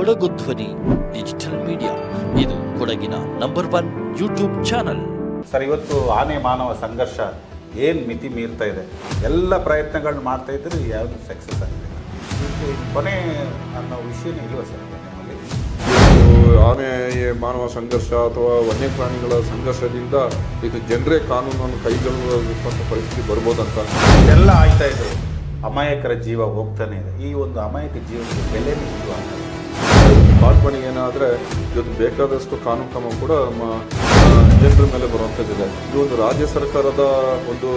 ಕೊಡಗು ಧ್ವನಿ digital media, ಇದು ಕೊಡಗಿನ #1 ಯೂಟ್ಯೂಬ್ ಚಾನಲ್. ಸರ್, ಇವತ್ತು ಆನೆ ಮಾನವ ಸಂಘರ್ಷ ಏನು ಮಿತಿ ಮೀರ್ತಾ ಇದೆ. ಎಲ್ಲ ಪ್ರಯತ್ನಗಳನ್ನ ಮಾಡ್ತಾ ಇದ್ರೆ ಯಾವುದು ಸಕ್ಸಸ್ ಆಗ್ತಿಲ್ಲ. ಕೊನೆ ಅನ್ನೋ ವಿಷಯನೇ ಇಲ್ವ ಸರ್ ನಮ್ಮಲ್ಲಿ? ಆನೆ ಮಾನವ ಸಂಘರ್ಷ ಅಥವಾ ವನ್ಯಪ್ರಾಣಿಗಳ ಸಂಘರ್ಷದಿಂದ ಇದು ಜನರೇ ಕಾನೂನನ್ನು ಕೈಗೊಳ್ಳುವಂಥ ಪರಿಸ್ಥಿತಿ ಬರ್ಬೋದಂತ ಎಲ್ಲ ಆಯ್ತಾ ಇದೆ. ಅಮಾಯಕರ ಜೀವ ಹೋಗ್ತಾನೆ ಇದೆ. ಈ ಒಂದು ಅಮಾಯಕ ಜೀವಕ್ಕೆ ಬೆಲೆನೇ ಇಲ್ವ ಅಂತ ಪಾಲ್ಪಣಿಗೆ ಏನಾದರೆ ಇವತ್ತು ಬೇಕಾದಷ್ಟು ಕಾನೂನು ಕ್ರಮ ಕೂಡ ನಮ್ಮ ಜನರ ಮೇಲೆ ಬರುವಂಥದ್ದಿದೆ. ಇದು ಒಂದು ರಾಜ್ಯ ಸರ್ಕಾರದ ಒಂದು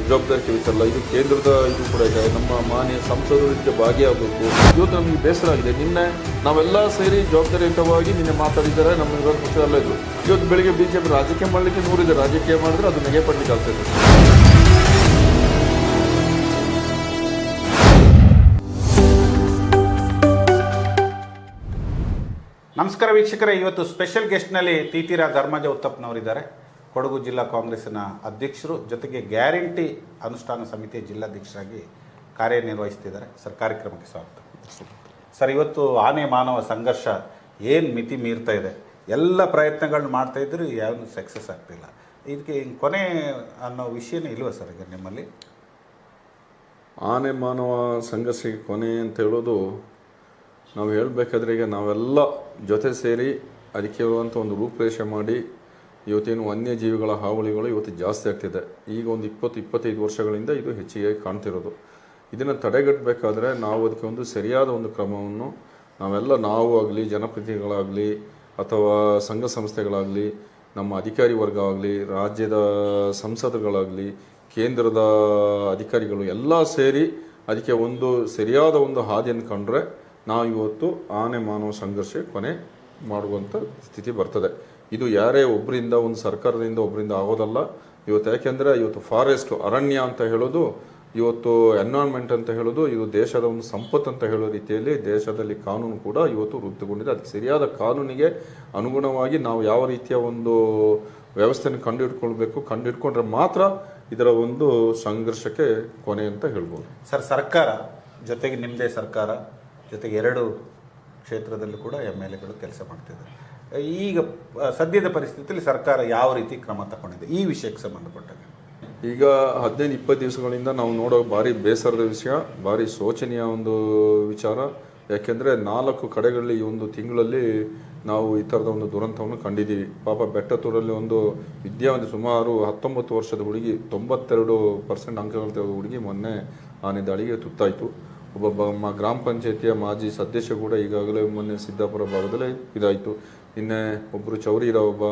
ಜವಾಬ್ದಾರಿ ವಿಚಾರ, ಇದು ಕೇಂದ್ರದ ಇದು ಕೂಡ ಇದೆ. ನಮ್ಮ ಮಾನ್ಯ ಸಂಸದರು ಇದಕ್ಕೆ ಭಾಗಿಯಾಗಬೇಕು. ಇವತ್ತು ನಮಗೆ ಬೇಸರ ಆಗಿದೆ. ನಿನ್ನೆ ನಾವೆಲ್ಲ ಸೇರಿ ಜವಾಬ್ದಾರಿಯುತವಾಗಿ ನಿನ್ನೆ ಮಾತಾಡಿದ್ದಾರೆ. ನಮ್ಮ ವಿರೋಧ ಪಕ್ಷದಲ್ಲ ಇದ್ರು. ಇವತ್ತು ಬೆಳಿಗ್ಗೆ ಬಿಜೆಪಿ ರಾಜಕೀಯ ಮಾಡಲಿಕ್ಕೆ 100 ಇದೆ. ರಾಜಕೀಯ ಮಾಡಿದ್ರೆ ಅದು ನೆಗೆ ಪಡ್ಲಿಕ್ಕೆ ಆಗ್ತದೆ. ನಮಸ್ಕಾರ ವೀಕ್ಷಕರೇ, ಇವತ್ತು ಸ್ಪೆಷಲ್ ಗೆಸ್ಟ್ನಲ್ಲಿ ತೀತೀರ ಧರ್ಮಜ ಉತ್ತಪ್ಪನವರಿದ್ದಾರೆ. ಕೊಡಗು ಜಿಲ್ಲಾ ಕಾಂಗ್ರೆಸ್ಸಿನ ಅಧ್ಯಕ್ಷರು, ಜೊತೆಗೆ ಗ್ಯಾರಂಟಿ ಅನುಷ್ಠಾನ ಸಮಿತಿಯ ಜಿಲ್ಲಾಧ್ಯಕ್ಷರಾಗಿ ಕಾರ್ಯನಿರ್ವಹಿಸ್ತಿದ್ದಾರೆ. ಸರ್, ಕಾರ್ಯಕ್ರಮಕ್ಕೆ ಸ್ವಾಗತ. ಸರ್, ಇವತ್ತು ಆನೆ ಮಾನವ ಸಂಘರ್ಷ ಏನು ಮಿತಿ ಮೀರ್ತಾ ಇದೆ. ಎಲ್ಲ ಪ್ರಯತ್ನಗಳನ್ನ ಮಾಡ್ತಾ ಇದ್ರು ಯಾವುದು ಸಕ್ಸಸ್ ಆಗ್ತಿಲ್ಲ. ಇದಕ್ಕೆ ಕೊನೆ ಅನ್ನೋ ವಿಷಯನೇ ಇಲ್ವ ಸರ್ ಈಗ ನಿಮ್ಮಲ್ಲಿ? ಆನೆ ಮಾನವ ಸಂಘರ್ಷಕ್ಕೆ ಕೊನೆ ಅಂತ ಹೇಳೋದು ನಾವು ಹೇಳಬೇಕಾದ್ರೆ, ಈಗ ನಾವೆಲ್ಲ ಜೊತೆ ಸೇರಿ ಅದಕ್ಕೆ ಇರುವಂಥ ಒಂದು ರೂಪರೇಷೆ ಮಾಡಿ ಇವತ್ತೇನು ವನ್ಯಜೀವಿಗಳ ಹಾವಳಿಗಳು ಇವತ್ತು ಜಾಸ್ತಿ ಆಗ್ತಿದೆ. ಈಗ ಒಂದು 20-25 ವರ್ಷಗಳಿಂದ ಇದು ಹೆಚ್ಚಿಗೆ ಕಾಣ್ತಿರೋದು. ಇದನ್ನು ತಡೆಗಟ್ಟಬೇಕಾದ್ರೆ ನಾವು ಅದಕ್ಕೆ ಒಂದು ಸರಿಯಾದ ಒಂದು ಕ್ರಮವನ್ನು ನಾವು ಆಗಲಿ, ಜನಪ್ರತಿನಿಧಿಗಳಾಗಲಿ ಅಥವಾ ಸಂಘ ಸಂಸ್ಥೆಗಳಾಗಲಿ, ನಮ್ಮ ಅಧಿಕಾರಿ ವರ್ಗ ಆಗಲಿ, ರಾಜ್ಯದ ಸಂಸದರುಗಳಾಗಲಿ, ಕೇಂದ್ರದ ಅಧಿಕಾರಿಗಳು ಎಲ್ಲ ಸೇರಿ ಅದಕ್ಕೆ ಒಂದು ಸರಿಯಾದ ಒಂದು ಹಾದಿಯನ್ನು ಕಂಡ್ರೆ ನಾವು ಇವತ್ತು ಆನೆ ಮಾನವ ಸಂಘರ್ಷ ಕೊನೆ ಮಾಡುವಂಥ ಸ್ಥಿತಿ ಬರ್ತದೆ. ಇದು ಯಾರೇ ಒಬ್ಬರಿಂದ, ಒಂದು ಸರ್ಕಾರದಿಂದ ಒಬ್ಬರಿಂದ ಆಗೋದಲ್ಲ. ಇವತ್ತು ಯಾಕೆಂದರೆ ಇವತ್ತು ಫಾರೆಸ್ಟ್, ಅರಣ್ಯ ಅಂತ ಹೇಳೋದು, ಇವತ್ತು ಎನ್ವೈರ್ಮೆಂಟ್ ಅಂತ ಹೇಳೋದು, ಇದು ದೇಶದ ಒಂದು ಸಂಪತ್ತು ಅಂತ ಹೇಳೋ ರೀತಿಯಲ್ಲಿ ದೇಶದಲ್ಲಿ ಕಾನೂನು ಕೂಡ ಇವತ್ತು ವೃದ್ಧಿಗೊಂಡಿದೆ. ಅದಕ್ಕೆ ಸರಿಯಾದ ಕಾನೂನಿಗೆ ಅನುಗುಣವಾಗಿ ನಾವು ಯಾವ ರೀತಿಯ ಒಂದು ವ್ಯವಸ್ಥೆಯನ್ನು ಕಂಡುಹಿಡ್ಕೊಂಡ್ರೆ ಮಾತ್ರ ಇದರ ಒಂದು ಸಂಘರ್ಷಕ್ಕೆ ಕೊನೆ ಅಂತ ಹೇಳ್ಬೋದು. ಸರ್, ಸರ್ಕಾರ ಜೊತೆಗೆ ನಿಮ್ಮದೇ ಸರ್ಕಾರ ಜೊತೆಗೆ 2 ಕ್ಷೇತ್ರದಲ್ಲೂ ಕೂಡ MLAಗಳು ಕೆಲಸ ಮಾಡ್ತಿದ್ದಾರೆ. ಈಗ ಸದ್ಯದ ಪರಿಸ್ಥಿತಿಯಲ್ಲಿ ಸರ್ಕಾರ ಯಾವ ರೀತಿ ಕ್ರಮ ತಗೊಂಡಿದೆ ಈ ವಿಷಯಕ್ಕೆ ಸಂಬಂಧಪಟ್ಟಾಗ? ಈಗ 15-20 ದಿವಸಗಳಿಂದ ನಾವು ನೋಡೋ ಭಾರಿ ಬೇಸರದ ವಿಷಯ, ಭಾರಿ ಶೋಚನೀಯ ಒಂದು ವಿಚಾರ. ಯಾಕೆಂದರೆ 4 ಕಡೆಗಳಲ್ಲಿ ಈ ಒಂದು ತಿಂಗಳಲ್ಲಿ ನಾವು ಈ ಥರದ ಒಂದು ದುರಂತವನ್ನು ಕಂಡಿದ್ದೀವಿ. ಪಾಪ ಬೆಟ್ಟತೂರಲ್ಲಿ ಒಂದು ವಿದ್ಯಾವಂತ ಸುಮಾರು 19 ವರ್ಷದ ಹುಡುಗಿ, 92% ಅಂಕಗಳು ತೆಗೆದ ಹುಡುಗಿ ಮೊನ್ನೆ ಆನೆ ದಾಳಿಗೆ ತುತ್ತಾಯಿತು. ಒಬ್ಬ ಗ್ರಾಮ ಪಂಚಾಯತಿಯ ಮಾಜಿ ಸದಸ್ಯ ಕೂಡ ಈಗಾಗಲೇ ಮೊನ್ನೆ ಸಿದ್ದಾಪುರ ಭಾಗದಲ್ಲೇ ಇದಾಯಿತು. ನಿನ್ನೆ ಒಬ್ಬರು ಚೌರಿರ ಒಬ್ಬ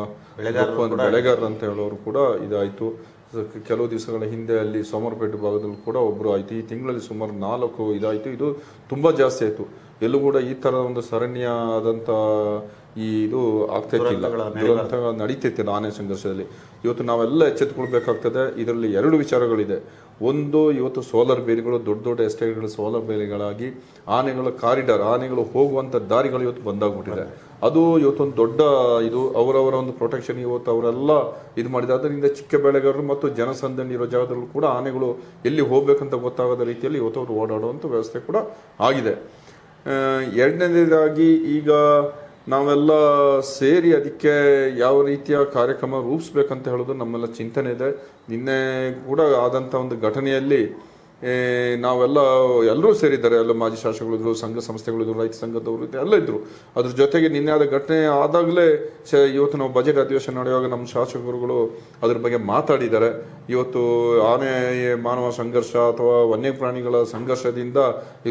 ಬೆಳೆಗಾರ ಅಂತ ಹೇಳೋರು ಕೂಡ ಇದಾಯಿತು. ಕೆಲವು ದಿವಸಗಳ ಹಿಂದೆ ಅಲ್ಲಿ ಸೋಮರಪೇಟೆ ಭಾಗದಲ್ಲಿ ಕೂಡ ಒಬ್ಬರು ಆಯಿತು. ಈ ತಿಂಗಳಲ್ಲಿ ಸುಮಾರು 4 ಇದಾಯಿತು. ಇದು ತುಂಬ ಜಾಸ್ತಿ ಆಯಿತು. ಎಲ್ಲೂ ಕೂಡ ಈ ಥರದ ಒಂದು ಸರಣಿಯ ಆದಂಥ ಇದು ಆಗ್ತೈತಿಲ್ಲ, ದುರಂತ ನಡೀತೈತಿಲ್ಲ ಆನೆ ಸಂಘರ್ಷದಲ್ಲಿ. ಇವತ್ತು ನಾವೆಲ್ಲ ಎಚ್ಚೆತ್ತುಕೊಳ್ಬೇಕಾಗ್ತದೆ. ಇದರಲ್ಲಿ 2 ವಿಚಾರಗಳಿದೆ. ಒಂದು, ಇವತ್ತು ಸೋಲಾರ್ ಬೇಲಿಗಳು, ದೊಡ್ಡ ಎಸ್ಟೇಟ್ಗಳು ಸೋಲಾರ್ ಬೇಲಿಗಳಾಗಿ ಆನೆಗಳ ಕಾರಿಡಾರ್, ಆನೆಗಳು ಹೋಗುವಂಥ ದಾರಿಗಳು ಇವತ್ತು ಬಂದಾಗ್ಬಿಟ್ಟಿದೆ. ಅದು ಇವತ್ತೊಂದು ದೊಡ್ಡ ಇದು ಅವರವರ ಒಂದು ಪ್ರೊಟೆಕ್ಷನ್ ಇವತ್ತು ಅವರೆಲ್ಲ ಇದು ಮಾಡಿದೆ. ಅದರಿಂದ ಚಿಕ್ಕ ಬೆಳೆಗಾರರು ಮತ್ತು ಜನಸಂದಣಿ ಇರೋ ಜಾಗದಲ್ಲೂ ಕೂಡ ಆನೆಗಳು ಎಲ್ಲಿ ಹೋಗ್ಬೇಕಂತ ಗೊತ್ತಾಗದ ರೀತಿಯಲ್ಲಿ ಇವತ್ತು ಅವರು ಓಡಾಡುವಂಥ ವ್ಯವಸ್ಥೆ ಕೂಡ ಆಗಿದೆ. ಎರಡನೇದಾಗಿ ಈಗ ನಾವೆಲ್ಲ ಸೇರಿ ಅದಕ್ಕೆ ಯಾವ ರೀತಿಯ ಕಾರ್ಯಕ್ರಮ ರೂಪಿಸ್ಬೇಕಂತ ಹೇಳೋದು ನಮ್ಮೆಲ್ಲ ಚಿಂತನೆ ಇದೆ. ನಿನ್ನೆ ಕೂಡ ಆದಂಥ ಒಂದು ಘಟನೆಯಲ್ಲಿ ಎಲ್ಲರೂ ಸೇರಿದ್ದಾರೆ. ಎಲ್ಲ ಮಾಜಿ ಶಾಸಕಗಳಿದ್ರು, ಸಂಘ ಸಂಸ್ಥೆಗಳಿದ್ರು, ರೈತ ಸಂಘದವರು ಎಲ್ಲ ಇದ್ರು. ಅದ್ರ ಜೊತೆಗೆ ನಿನ್ನೆ ಆದ ಘಟನೆ ಆದಾಗಲೇ ಇವತ್ತು ನಾವು ಬಜೆಟ್ ಅಧಿವೇಶನ ನಡೆಯುವಾಗ ನಮ್ಮ ಶಾಸಕರುಗಳು ಅದ್ರ ಬಗ್ಗೆ ಮಾತಾಡಿದ್ದಾರೆ. ಇವತ್ತು ಆನೆ ಮಾನವ ಸಂಘರ್ಷ ಅಥವಾ ವನ್ಯಪ್ರಾಣಿಗಳ ಸಂಘರ್ಷದಿಂದ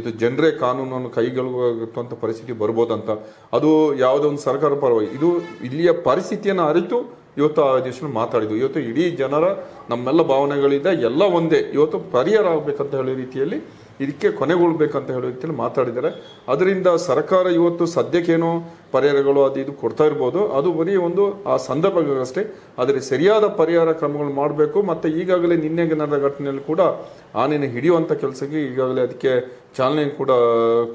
ಇದು ಜನರೇ ಕಾನೂನನ್ನು ಕೈಗೊಳ್ಳುವಂಥ ಪರಿಸ್ಥಿತಿ ಬರ್ಬೋದಂತ. ಅದು ಯಾವುದೋ ಒಂದು ಸರ್ಕಾರ ಪರವಾಗಿ ಇದು ಇಲ್ಲಿಯ ಪರಿಸ್ಥಿತಿಯನ್ನು ಅರಿತು ಇವತ್ತು ಆ ದಿವಸ ಮಾತಾಡಿದ್ವು. ಇವತ್ತು ಇಡೀ ಜನರ ನಮ್ಮೆಲ್ಲ ಭಾವನೆಗಳಿದೆ, ಎಲ್ಲ ಒಂದೇ. ಇವತ್ತು ಪರಿಹಾರ ಆಗಬೇಕಂತ ಹೇಳೋ ರೀತಿಯಲ್ಲಿ, ಇದಕ್ಕೆ ಕೊನೆಗೊಳ್ಬೇಕಂತ ಹೇಳೋ ರೀತಿಯಲ್ಲಿ ಮಾತಾಡಿದ್ದಾರೆ. ಅದರಿಂದ ಸರ್ಕಾರ ಇವತ್ತು ಸದ್ಯಕ್ಕೇನೋ ಪರಿಹಾರಗಳು ಅದು ಇದು ಕೊಡ್ತಾ ಇರ್ಬೋದು. ಅದು ಬರೀ ಒಂದು ಆ ಸಂದರ್ಭಗಳಷ್ಟೇ. ಆದರೆ ಸರಿಯಾದ ಪರಿಹಾರ ಕ್ರಮಗಳು ಮಾಡಬೇಕು. ಮತ್ತು ಈಗಾಗಲೇ ನಿನ್ನೆ ನಡೆದ ಘಟನೆಯಲ್ಲಿ ಕೂಡ ಆನೆಯನ್ನು ಹಿಡಿಯುವಂಥ ಕೆಲಸಕ್ಕೆ ಈಗಾಗಲೇ ಅದಕ್ಕೆ ಚಾಲನೆ ಕೂಡ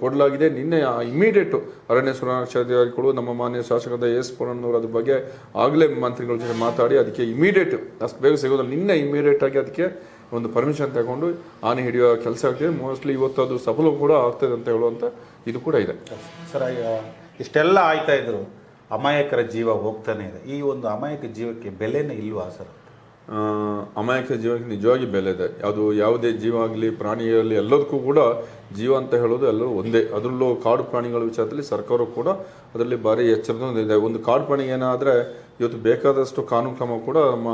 ಕೊಡಲಾಗಿದೆ. ನಿನ್ನೆ ಇಮಿಡಿಯೇಟು ಅರಣ್ಯ ಸುರಕ್ಷಾಧಿಕಾರಿಗಳು, ನಮ್ಮ ಮಾನ್ಯ ಶಾಸಕರಾದ ಎಸ್ ಪುರಣ್ಣವರು ಅದ್ರ ಬಗ್ಗೆ ಆಗಲೇ ಮಂತ್ರಿಗಳ ಜೊತೆ ಮಾತಾಡಿ ಅದಕ್ಕೆ ಇಮಿಡಿಯೇಟ್ ಅಷ್ಟು ಬೇಗ ಸಿಗೋದಿಲ್ಲ. ನಿನ್ನೆ ಇಮಿಡಿಯೇಟ್ ಆಗಿ ಅದಕ್ಕೆ ಒಂದು ಪರ್ಮಿಷನ್ ತಗೊಂಡು ಆನೆ ಹಿಡಿಯೋ ಕೆಲಸ ಆಗ್ತಿದೆ. ಮೋಸ್ಟ್ಲಿ ಇವತ್ತು ಅದು ಸಫಲ ಕೂಡ ಆಗ್ತದೆ ಅಂತ ಹೇಳುವಂಥ ಇದು ಕೂಡ ಇದೆ. ಸರ್, ಈಗ ಇಷ್ಟೆಲ್ಲ ಆಯ್ತಾ ಇದ್ರು ಅಮಾಯಕರ ಜೀವ ಹೋಗ್ತಾನೆ ಇದೆ. ಈ ಒಂದು ಅಮಾಯಕ ಜೀವಕ್ಕೆ ಬೆಲೆನೇ ಇಲ್ವಾ ಸರ್? ಅಮಾಯಕ ಜೀವಕ್ಕೆ ನಿಜವಾಗಿ ಬೆಲೆ ಇದೆ. ಅದು ಯಾವುದೇ ಜೀವ ಆಗಲಿ ಪ್ರಾಣಿ ಆಗಲಿ ಎಲ್ಲದಕ್ಕೂ ಕೂಡ ಜೀವ ಅಂತ ಹೇಳೋದು ಎಲ್ಲರೂ ಒಂದೇ. ಅದರಲ್ಲೂ ಕಾಡು ಪ್ರಾಣಿಗಳ ವಿಚಾರದಲ್ಲಿ ಸರ್ಕಾರ ಕೂಡ ಅದರಲ್ಲಿ ಭಾರಿ ಎಚ್ಚರದಿಂದ ಇದೆ. ಒಂದು ಕಾಡು ಪ್ರಾಣಿ ಏನಾದರೆ ಇವತ್ತು ಬೇಕಾದಷ್ಟು ಕಾನೂನು ಕ್ರಮ ಕೂಡ ನಮ್ಮ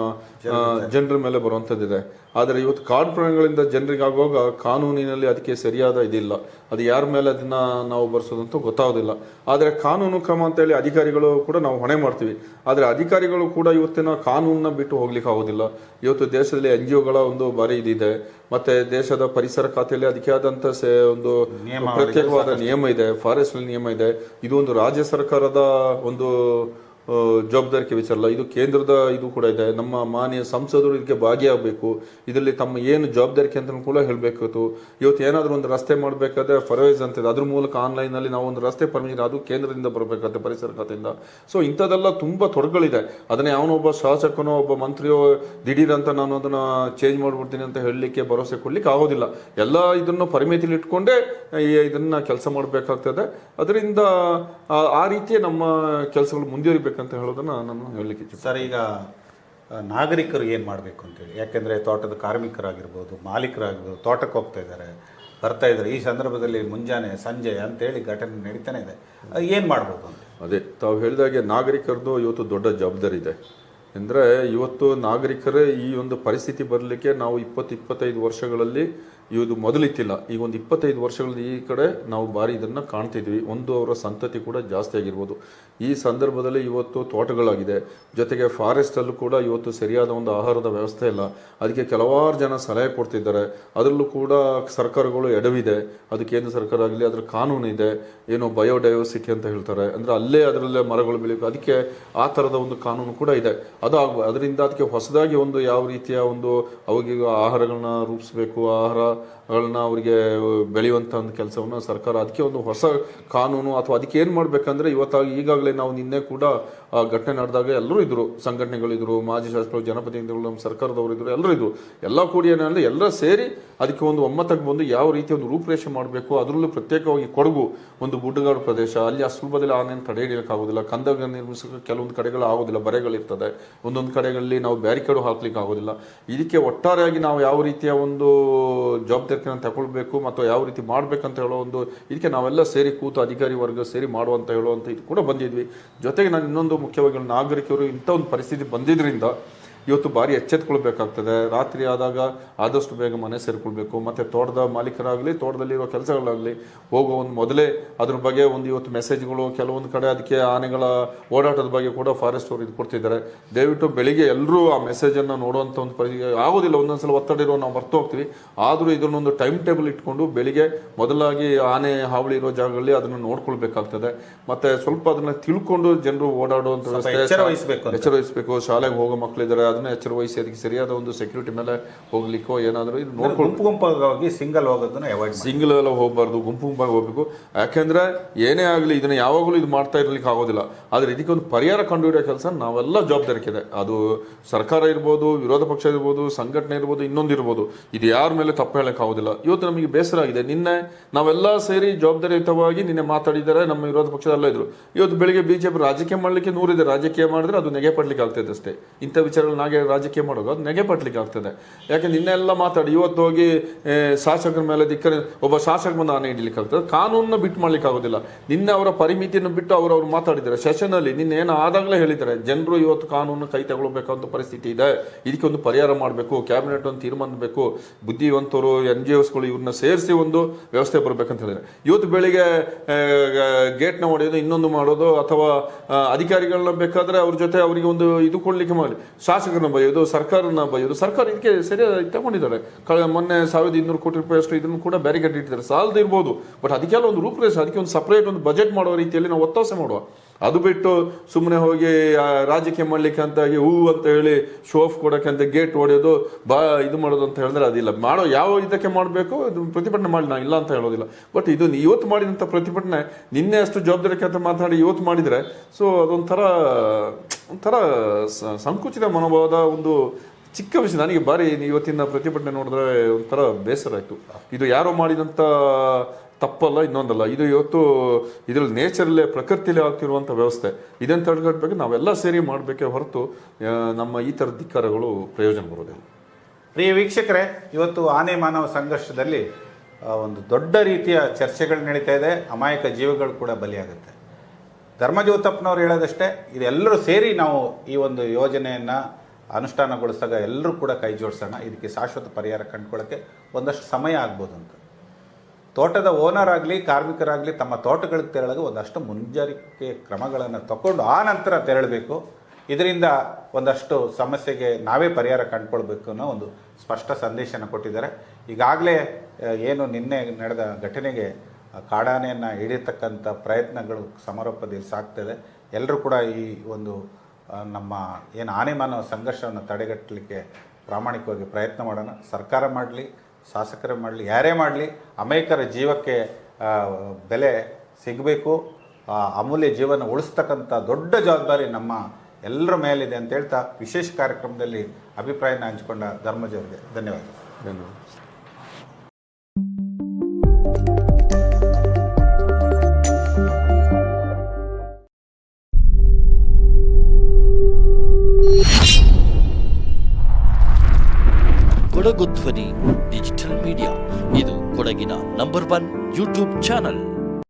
ಜನರ ಮೇಲೆ ಬರುವಂಥದ್ದಿದೆ. ಆದರೆ ಇವತ್ತು ಕಾಡು ಪ್ರಾಣಿಗಳಿಂದ ಜನರಿಗೆ ಆಗುವಾಗ ಕಾನೂನಿನಲ್ಲಿ ಅದಕ್ಕೆ ಸರಿಯಾದ ಇದಿಲ್ಲ. ಅದು ಯಾರ ಮೇಲೆ ಅದನ್ನ ನಾವು ಬರ್ಸೋದಂತೂ ಗೊತ್ತಾಗೋದಿಲ್ಲ. ಆದರೆ ಕಾನೂನು ಕ್ರಮ ಅಂತೇಳಿ ಅಧಿಕಾರಿಗಳು ಕೂಡ ನಾವು ಹೊಣೆ ಮಾಡ್ತೀವಿ. ಆದರೆ ಅಧಿಕಾರಿಗಳು ಕೂಡ ಇವತ್ತಿನ ಕಾನೂನನ್ನ ಬಿಟ್ಟು ಹೋಗ್ಲಿಕ್ಕೆ ಆಗೋದಿಲ್ಲ. ಇವತ್ತು ದೇಶದಲ್ಲಿ NGOಗಳ ಒಂದು ಭಾರಿ ಇದಿದೆ. ಮತ್ತೆ ದೇಶದ ಪರಿಸರ ಖಾತೆಯಲ್ಲಿ ಅದಕ್ಕೆ ಆದಂತ ಒಂದು ಪ್ರತ್ಯೇಕವಾದ ನಿಯಮ ಇದೆ, ಫಾರೆಸ್ಟ್ ನಿಯಮ ಇದೆ. ಇದು ಒಂದು ರಾಜ್ಯ ಸರ್ಕಾರದ ಒಂದು ಜವಾಬ್ದಾರಿಕೆ ವಿಚಾರ ಅಲ್ಲ, ಇದು ಕೇಂದ್ರದ ಇದು ಕೂಡ ಇದೆ. ನಮ್ಮ ಮಾನ್ಯ ಸಂಸದರು ಇದಕ್ಕೆ ಭಾಗಿಯಾಗಬೇಕು. ಇದರಲ್ಲಿ ತಮ್ಮ ಏನು ಜವಾಬ್ದಾರಿಕೆ ಅಂತ ಕೂಡ ಹೇಳಬೇಕಾಯ್ತು. ಇವತ್ತು ಏನಾದರೂ ಒಂದು ರಸ್ತೆ ಮಾಡಬೇಕಾದ್ರೆ ಫರ್ವೇಜ್ ಅಂತಿದೆ, ಅದ್ರ ಮೂಲಕ ಆನ್ಲೈನಲ್ಲಿ ನಾವು ಒಂದು ರಸ್ತೆ ಪರ್ಮಿಷನ್ ಅದು ಕೇಂದ್ರದಿಂದ ಬರಬೇಕಾಗುತ್ತೆ, ಪರಿಸರ ಖಾತೆಯಿಂದ. ಸೊ ಇಂಥದ್ದೆಲ್ಲ ತುಂಬ ತೊಡಗಳಿದೆ. ಅದನ್ನೇ ಅವನೊಬ್ಬ ಶಾಸಕನೋ ಒಬ್ಬ ಮಂತ್ರಿಯೋ ದಿಢೀರಂತ ನಾನು ಅದನ್ನ ಚೇಂಜ್ ಮಾಡ್ಬಿಡ್ತೀನಿ ಅಂತ ಹೇಳಲಿಕ್ಕೆ ಭರವಸೆ ಕೊಡ್ಲಿಕ್ಕೆ ಆಗೋದಿಲ್ಲ. ಎಲ್ಲ ಇದನ್ನು ಪರಿಮಿತಿಲಿ ಇಟ್ಕೊಂಡೇ ಇದನ್ನ ಕೆಲಸ ಮಾಡಬೇಕಾಗ್ತದೆ. ಅದರಿಂದ ಆ ರೀತಿಯ ನಮ್ಮ ಕೆಲಸಗಳು ಮುಂದುವರಿಬೇಕು ಅಂತ ಹೇಳೋದನ್ನ ನಾನು ಹೇಳಲಿಕ್ಕೆ ಇಚ್ಛೆ. ಸರ್, ಈಗ ನಾಗರಿಕರು ಏನು ಮಾಡಬೇಕು ಅಂತೇಳಿ, ಯಾಕೆಂದರೆ ತೋಟದ ಕಾರ್ಮಿಕರಾಗಿರ್ಬೋದು, ಮಾಲೀಕರಾಗಿರ್ಬೋದು, ತೋಟಕ್ಕೆ ಹೋಗ್ತಾ ಇದ್ದಾರೆ, ಬರ್ತಾ ಇದ್ದಾರೆ. ಈ ಸಂದರ್ಭದಲ್ಲಿ ಮುಂಜಾನೆ ಸಂಜೆ ಅಂತೇಳಿ ಘಟನೆ ನಡೀತಾನೆ ಇದೆ. ಏನು ಮಾಡ್ಬೋದು ಅಂತ? ಅದೇ ತಾವು ಹೇಳಿದಾಗೆ ನಾಗರಿಕರದ್ದು ಇವತ್ತು ದೊಡ್ಡ ಜವಾಬ್ದಾರಿ ಇದೆ. ಅಂದರೆ ಇವತ್ತು ನಾಗರಿಕರೇ ಈ ಒಂದು ಪರಿಸ್ಥಿತಿ ಬರಲಿಕ್ಕೆ ನಾವು 20-25 ವರ್ಷಗಳಲ್ಲಿ ಇದು ಮೊದಲಿತ್ತಿಲ್ಲ. ಈಗ ಒಂದು 25 ವರ್ಷಗಳಲ್ಲಿ ಈ ಕಡೆ ನಾವು ಭಾರಿ ಇದನ್ನು ಕಾಣ್ತಿದ್ವಿ. ಒಂದು ಅವರ ಸಂತತಿ ಕೂಡ ಜಾಸ್ತಿ ಆಗಿರ್ಬೋದು. ಈ ಸಂದರ್ಭದಲ್ಲಿ ಇವತ್ತು ತೋಟಗಳಾಗಿದೆ, ಜೊತೆಗೆ ಫಾರೆಸ್ಟಲ್ಲೂ ಕೂಡ ಇವತ್ತು ಸರಿಯಾದ ಒಂದು ಆಹಾರದ ವ್ಯವಸ್ಥೆ ಇಲ್ಲ. ಅದಕ್ಕೆ ಕೆಲವಾರು ಜನ ಸಲಹೆ ಕೊಡ್ತಿದ್ದಾರೆ. ಅದರಲ್ಲೂ ಕೂಡ ಸರ್ಕಾರಗಳು ಎಡವಿದೆ. ಅದು ಕೇಂದ್ರ ಸರ್ಕಾರ ಆಗಲಿ, ಅದರ ಕಾನೂನು ಇದೆ, ಏನೋ ಬಯೋಡೈವರ್ಸಿಟಿ ಅಂತ ಹೇಳ್ತಾರೆ, ಅಂದರೆ ಅಲ್ಲೇ ಅದರಲ್ಲೇ ಮರಗಳು ಬೆಳೀಬೇಕು. ಅದಕ್ಕೆ ಆ ಥರದ ಒಂದು ಕಾನೂನು ಕೂಡ ಇದೆ. ಅದು ಅದರಿಂದ ಅದಕ್ಕೆ ಹೊಸದಾಗಿ ಒಂದು ಯಾವ ರೀತಿಯ ಒಂದು ಅವಾಗ ಆಹಾರಗಳನ್ನ ರೂಪಿಸಬೇಕು, ಆಹಾರಗಳನ್ನ ಅವರಿಗೆ ಬೆಳೆಯುವಂಥ ಒಂದು ಕೆಲಸವನ್ನು ಸರ್ಕಾರ ಅದಕ್ಕೆ ಒಂದು ಹೊಸ ಕಾನೂನು ಅಥವಾ ಅದಕ್ಕೆ ಏನು ಮಾಡಬೇಕಂದ್ರೆ ಈಗಾಗಲೇ ನಾವು ನಿನ್ನೆ ಕೂಡ ಆ ಘಟನೆ ನಡೆದಾಗ ಎಲ್ಲರೂ ಇದ್ರು, ಸಂಘಟನೆಗಳಿದ್ರು, ಮಾಜಿ ಶಾಸಕರು, ಜನಪ್ರತಿನಿಧಿಗಳು, ನಮ್ಮ ಸರ್ಕಾರದವರು ಇದ್ರು, ಎಲ್ಲರೂ ಇದ್ರು. ಎಲ್ಲ ಕೂಡಿ ಏನಂದ್ರೆ ಎಲ್ಲ ಸೇರಿ ಅದಕ್ಕೆ ಒಂದು ಒಮ್ಮತಕ್ಕೆ ಬಂದು ಯಾವ ರೀತಿ ಒಂದು ರೂಪರೇಷೆ ಮಾಡಬೇಕು. ಅದರಲ್ಲೂ ಪ್ರತ್ಯೇಕವಾಗಿ ಕೊಡಗು ಒಂದು ಗುಡ್ಡಗಾಡು ಪ್ರದೇಶ, ಅಲ್ಲಿ ಆ ಸುಲಭದಲ್ಲಿ ಆನೆಯನ್ನು ತಡೆ ಹಿಡಿಯೋಕ್ಕಾಗೋದಿಲ್ಲ. ಕಂದಗ ನಿರ್ಮಿಸೋಕೆ ಕೆಲವೊಂದು ಕಡೆಗಳು ಆಗೋದಿಲ್ಲ, ಬರೆಗಳಿರ್ತದೆ. ಒಂದೊಂದು ಕಡೆಗಳಲ್ಲಿ ನಾವು ಬ್ಯಾರಿಕೇಡು ಹಾಕ್ಲಿಕ್ಕೆ ಆಗೋದಿಲ್ಲ. ಇದಕ್ಕೆ ಒಟ್ಟಾರೆಯಾಗಿ ನಾವು ಯಾವ ರೀತಿಯ ಒಂದು ಜವಾಬ್ದಾರಿಯನ್ನು ತಗೊಳ್ಬೇಕು ಮತ್ತು ಯಾವ ರೀತಿ ಮಾಡ್ಬೇಕಂತ ಹೇಳೋ ಒಂದು ಇದಕ್ಕೆ ನಾವೆಲ್ಲ ಸೇರಿ ಕೂತು ಅಧಿಕಾರಿ ವರ್ಗ ಸೇರಿ ಮಾಡುವಂತ ಹೇಳುವಂತ ಇದು ಕೂಡ ಬಂದಿದ್ವಿ. ಜೊತೆಗೆ ನಾನು ಇನ್ನೊಂದು ಮುಖ್ಯವಾಗಿ ನಾಗರಿಕರು ಇಂಥ ಒಂದು ಪರಿಸ್ಥಿತಿ ಬಂದಿದ್ರಿಂದ ಇವತ್ತು ಭಾರಿ ಎಚ್ಚೆತ್ಕೊಳ್ಬೇಕಾಗ್ತದೆ. ರಾತ್ರಿ ಆದಾಗ ಆದಷ್ಟು ಬೇಗ ಮನೆ ಸೇರ್ಕೊಳ್ಬೇಕು. ಮತ್ತು ತೋಟದ ಮಾಲೀಕರಾಗಲಿ, ತೋಟದಲ್ಲಿರೋ ಕೆಲಸಗಳಾಗಲಿ ಹೋಗೋ ಒಂದು ಮೊದಲೇ ಅದ್ರ ಬಗ್ಗೆ ಒಂದು ಇವತ್ತು ಮೆಸೇಜ್ಗಳು ಕೆಲವೊಂದು ಕಡೆ ಅದಕ್ಕೆ ಆನೆಗಳ ಓಡಾಟದ ಬಗ್ಗೆ ಕೂಡ ಫಾರೆಸ್ಟ್ ಅವರು ಇದು ಕೊಡ್ತಿದ್ದಾರೆ. ದಯವಿಟ್ಟು ಬೆಳಿಗ್ಗೆ ಎಲ್ಲರೂ ಆ ಮೆಸೇಜನ್ನು ನೋಡುವಂಥ ಒಂದು ಪರಿಸ್ಥಿತಿ ಆಗೋದಿಲ್ಲ. ಒಂದೊಂದ್ಸಲ ಒತ್ತಡ ಇರೋ ನಾವು ಮರ್ತು ಹೋಗ್ತೀವಿ. ಆದರೂ ಇದನ್ನೊಂದು ಟೈಮ್ ಟೇಬಲ್ ಇಟ್ಕೊಂಡು ಬೆಳಿಗ್ಗೆ ಮೊದಲಾಗಿ ಆನೆ ಹಾವಳಿ ಇರೋ ಜಾಗಗಳಲ್ಲಿ ಅದನ್ನು ನೋಡ್ಕೊಳ್ಬೇಕಾಗ್ತದೆ. ಮತ್ತೆ ಸ್ವಲ್ಪ ಅದನ್ನ ತಿಳ್ಕೊಂಡು ಜನರು ಓಡಾಡುವಂಥ ಎಚ್ಚರ ವಹಿಸಬೇಕು. ಶಾಲೆಗೆ ಹೋಗೋ ಮಕ್ಕಳಿದ್ದಾರೆ, ಅದನ್ನ ಎಚ್ಚರ ವಹಿಸಿ ಅದಕ್ಕೆ ಸರಿಯಾದ ಒಂದು ಸೆಕ್ಯೂರಿಟಿ ಮೇಲೆ ಹೋಗ್ಲಿಕ್ಕೋ ಏನಾದರೂ ಇದು ನೋಡ್ಕೊಂಡು ಗುಂಪಾಗಿ ಸಿಂಗಲ್ ಹೋಗೋದನ್ನ ಅವಾಯ್ಡ್, ಸಿಂಗಲ್ ಎಲ್ಲ ಹೋಗಬಾರ್ದು, ಗುಂಪಾಗಿ ಹೋಗ್ಬೇಕು. ಯಾಕೆಂದ್ರೆ ಏನೇ ಆಗಲಿ ಇದನ್ನ ಯಾವಾಗಲೂ ಇದು ಮಾಡ್ತಾ ಇರ್ಲಿಕ್ಕೆ ಆಗೋದಿಲ್ಲ. ಆದ್ರೆ ಇದಕ್ಕೆ ಒಂದು ಪರಿಹಾರ ಕಂಡುಹಿಡಿಯೋ ಕೆಲಸ ನಾವೆಲ್ಲ ಜವಾಬ್ದಾರಿಕೆ ಇದೆ. ಅದು ಸರ್ಕಾರ ಇರ್ಬೋದು, ವಿರೋಧ ಪಕ್ಷ ಇರ್ಬೋದು, ಸಂಘಟನೆ ಇರ್ಬೋದು, ಇನ್ನೊಂದಿರ್ಬೋದು. ಇದು ಯಾರ ಮೇಲೆ ತಪ್ಪು ಹೇಳಕ್ ಆಗೋದಿಲ್ಲ. ಇವತ್ತು ನಮಗೆ ಬೇಸರ ಆಗಿದೆ. ನಿನ್ನೆ ನಾವೆಲ್ಲ ಸೇರಿ ಜವಾಬ್ದಾರಿಯುತವಾಗಿ ನಿನ್ನೆ ಮಾತಾಡಿದ್ದಾರೆ. ನಮ್ಮ ವಿರೋಧ ಪಕ್ಷದಲ್ಲ ಇದ್ರು. ಇವತ್ತು ಬೆಳಿಗ್ಗೆ ಬಿಜೆಪಿ ರಾಜಕೀಯ ಮಾಡ್ಲಿಕ್ಕೆ 100 ಇದೆ. ರಾಜಕೀಯ ಮಾಡಿದ್ರೆ ಅದು ನೆಗೆ ಪಡ್ಲಿಕ್ಕೆ ಆಗ್ತದೆ ಅಷ್ಟೇ. ಇಂಥ ವಿಚಾರಗಳು ರಾಜಕೀಯ ಮಾಡೋದು ಅದು ನೆಗೆ ಪಡ್ಲಿಕ್ಕೆ ಆಗ್ತದೆ. ಯಾಕೆ ನಿನ್ನೆಲ್ಲ ಮಾತಾಡಿ ಇವತ್ತು ಹೋಗಿ ಶಾಸಕರ ಮೇಲೆ ದಿಕ್ಕರೆ ಒಬ್ಬ ಶಾಸಕ ಬಂದು ಆನೆ ಹಿಡಿಲಿಕ್ಕೆ ಆಗ್ತದೆ. ಕಾನೂನನ್ನ ಬಿಟ್ಟು ಮಾಡ್ಲಿಕ್ಕೆ ಆಗೋದಿಲ್ಲ. ನಿನ್ನೆ ಅವರ ಪರಿಮಿತಿಯನ್ನು ಬಿಟ್ಟು ಅವ್ರು ಮಾತಾಡಿದ್ದಾರೆ ಸೆಷನ್ ಅಲ್ಲಿ. ನಿನ್ನೆ ಏನು ಆದಾಗಲೇ ಹೇಳಿದ್ದಾರೆ, ಜನರು ಇವತ್ತು ಕಾನೂನು ಕೈ ತಗೊಳ್ಬೇಕಂತ ಪರಿಸ್ಥಿತಿ ಇದೆ, ಇದಕ್ಕೆ ಒಂದು ಪರಿಹಾರ ಮಾಡಬೇಕು, ಕ್ಯಾಬಿನೆಟ್ ಒಂದು ತೀರ್ಮಾನ ಬೇಕು, ಬುದ್ಧಿವಂತರು NGOsಗಳು ಇವ್ರನ್ನ ಸೇರಿಸಿ ಒಂದು ವ್ಯವಸ್ಥೆ ಬರ್ಬೇಕಂತ ಹೇಳಿದ್ದಾರೆ. ಇವತ್ತು ಬೆಳಿಗ್ಗೆ ಗೇಟ್ನ ಹೊಡೆಯೋದು, ಇನ್ನೊಂದು ಮಾಡೋದು, ಅಥವಾ ಅಧಿಕಾರಿಗಳನ್ನ ಬೇಕಾದ್ರೆ ಅವ್ರ ಜೊತೆ ಅವರಿಗೆ ಒಂದು ಇದು ಕೊಡ್ಲಿಕ್ಕೆ ಮಾಡಿ ಶಾಸಕರನ್ನ ಬೈಯೋದು, ಸರ್ಕಾರನ ಬೈಯೋದು. ಸರ್ಕಾರ ಇದಕ್ಕೆ ಸರಿಯಾಗಿ ತಗೊಂಡಿದ್ದಾರೆ. ಮೊನ್ನೆ 1200 ಕೋಟಿ ರೂಪಾಯಿ ಅಷ್ಟು ಇದನ್ನು ಕೂಡ ಬ್ಯಾರಿಕೇಡ್ ಇಟ್ಟಿದ್ದಾರೆ. ಸಾಲದ ಇರ್ಬೋದು, ಬಟ್ ಅದಕ್ಕೆಲ್ಲ ಒಂದು ರೂಪರೇಷೆ, ಅದಕ್ಕೆ ಒಂದು ಸಪರೇಟ್ ಒಂದು ಬಜೆಟ್ ಮಾಡೋ ರೀತಿಯಲ್ಲಿ ನಾವು ಒತ್ತಾಸೆ ಮಾಡುವ. ಅದು ಬಿಟ್ಟು ಸುಮ್ಮನೆ ಹೋಗಿ ರಾಜಕೀಯ ಮಾಡ್ಲಿಕ್ಕೆ ಅಂತ ಅಂತ ಹೇಳಿ ಶೋ ಆಫ್ ಕೊಡಕ್ಕೆ ಅಂತ ಗೇಟ್ ಹೊಡೆಯೋದು, ಇದು ಮಾಡೋದು ಅಂತ ಹೇಳಿದ್ರೆ ಅದಿಲ್ಲ. ಮಾಡೋ ಯಾವ ಇದಕ್ಕೆ ಮಾಡಬೇಕು ಪ್ರತಿಭಟನೆ ಮಾಡಿ ನಾ ಇಲ್ಲ ಅಂತ ಹೇಳೋದಿಲ್ಲ. ಬಟ್ ಇದು ಇವತ್ತು ಮಾಡಿದಂಥ ಪ್ರತಿಭಟನೆ ನಿನ್ನೆ ಅಷ್ಟು ಜವಾಬ್ದಾರಿ ಅಂತ ಮಾತಾಡಿ ಇವತ್ತು ಮಾಡಿದ್ರೆ ಒಂಥರ ಸಂಕುಚಿತ ಮನೋಭಾವದ ಒಂದು ಚಿಕ್ಕ ವಿಷಯ. ನನಗೆ ಬಾರಿ ಇವತ್ತಿನ ಪ್ರತಿಭಟನೆ ನೋಡಿದ್ರೆ ಒಂಥರ ಬೇಸರ ಆಯಿತು. ಇದು ಯಾರೋ ಮಾಡಿದಂಥ ತಪ್ಪಲ್ಲ, ಇನ್ನೊಂದಲ್ಲ. ಇದು ಇವತ್ತು ಇದರಲ್ಲಿ ನೇಚರಲ್ಲೇ, ಪ್ರಕೃತಿಯಲ್ಲೇ ಆಗ್ತಿರುವಂಥ ವ್ಯವಸ್ಥೆ. ಇದನ್ನು ತಡೆಗಟ್ಟಬೇಕು, ನಾವೆಲ್ಲ ಸೇರಿ ಮಾಡಬೇಕೇ ಹೊರತು ನಮ್ಮ ಈ ಥರದ ಧಿಕ್ಕಾರಗಳು ಪ್ರಯೋಜನ ಬರೋದಿಲ್ಲ. ಪ್ರಿಯ ವೀಕ್ಷಕರೇ, ಇವತ್ತು ಆನೆ ಮಾನವ ಸಂಘರ್ಷದಲ್ಲಿ ಒಂದು ದೊಡ್ಡ ರೀತಿಯ ಚರ್ಚೆಗಳು ನಡೀತಾ ಇದೆ. ಅಮಾಯಕ ಜೀವಗಳು ಕೂಡ ಬಲಿಯಾಗುತ್ತೆ. ಧರ್ಮಜ ಉತ್ತಪ್ಪನವ್ರು ಹೇಳೋದಷ್ಟೇ, ಇದೆಲ್ಲರೂ ಸೇರಿ ನಾವು ಈ ಒಂದು ಯೋಜನೆಯನ್ನು ಅನುಷ್ಠಾನಗೊಳಿಸಿದಾಗ ಎಲ್ಲರೂ ಕೂಡ ಕೈ ಜೋಡಿಸೋಣ. ಇದಕ್ಕೆ ಶಾಶ್ವತ ಪರಿಹಾರ ಕಂಡುಕೊಳ್ಳೋಕ್ಕೆ ಒಂದಷ್ಟು ಸಮಯ ಆಗ್ಬೋದು ಅಂತ. ತೋಟದ ಓನರ್ ಆಗಲಿ, ಕಾರ್ಮಿಕರಾಗಲಿ ತಮ್ಮ ತೋಟಗಳಿಗೆ ತೆರಳಾಗ ಒಂದಷ್ಟು ಮುಂಜಾಗ್ರತೆ ಕ್ರಮಗಳನ್ನು ತಗೊಂಡು ಆ ನಂತರ ತೆರಳಬೇಕು. ಇದರಿಂದ ಒಂದಷ್ಟು ಸಮಸ್ಯೆಗೆ ನಾವೇ ಪರಿಹಾರ ಕಂಡುಕೊಳ್ಬೇಕು ಅನ್ನೋ ಒಂದು ಸ್ಪಷ್ಟ ಸಂದೇಶನ ಕೊಟ್ಟಿದ್ದಾರೆ. ಈಗಾಗಲೇ ಏನು ನಿನ್ನೆ ನಡೆದ ಘಟನೆಗೆ ಕಾಡಾನೆಯನ್ನು ಹಿಡಿಯತಕ್ಕಂಥ ಪ್ರಯತ್ನಗಳು ಸಮರೋಪದಲ್ಲಿ ಸಾಗ್ತದೆ. ಎಲ್ಲರೂ ಕೂಡ ಈ ಒಂದು ನಮ್ಮ ಏನು ಆನೆ ಮಾನವ ಸಂಘರ್ಷವನ್ನು ತಡೆಗಟ್ಟಲಿಕ್ಕೆ ಪ್ರಾಮಾಣಿಕವಾಗಿ ಪ್ರಯತ್ನ ಮಾಡೋಣ. ಸರ್ಕಾರ ಮಾಡಲಿ, ಶಾಸಕರೇ ಮಾಡಲಿ, ಯಾರೇ ಮಾಡಲಿ, ಅಮಾಯಕರ ಜೀವಕ್ಕೆ ಬೆಲೆ ಸಿಗಬೇಕು. ಅಮೂಲ್ಯ ಜೀವನ ಉಳಿಸ್ತಕ್ಕಂಥ ದೊಡ್ಡ ಜವಾಬ್ದಾರಿ ನಮ್ಮ ಎಲ್ಲರ ಮೇಲಿದೆ ಅಂತ ಹೇಳ್ತಾ ವಿಶೇಷ ಕಾರ್ಯಕ್ರಮದಲ್ಲಿ ಅಭಿಪ್ರಾಯನ ಹಂಚಿಕೊಂಡ ಧರ್ಮಜ್ ಅವರಿಗೆ ಧನ್ಯವಾದ. ಕೊಡಗು ಧ್ವನಿ ಡಿಜಿಟಲ್ ಮೀಡಿಯಾ, ಇದು ಕೊಡಗಿನ ನಂಬರ್ 1 ಯೂಟ್ಯೂಬ್ ಚಾನಲ್.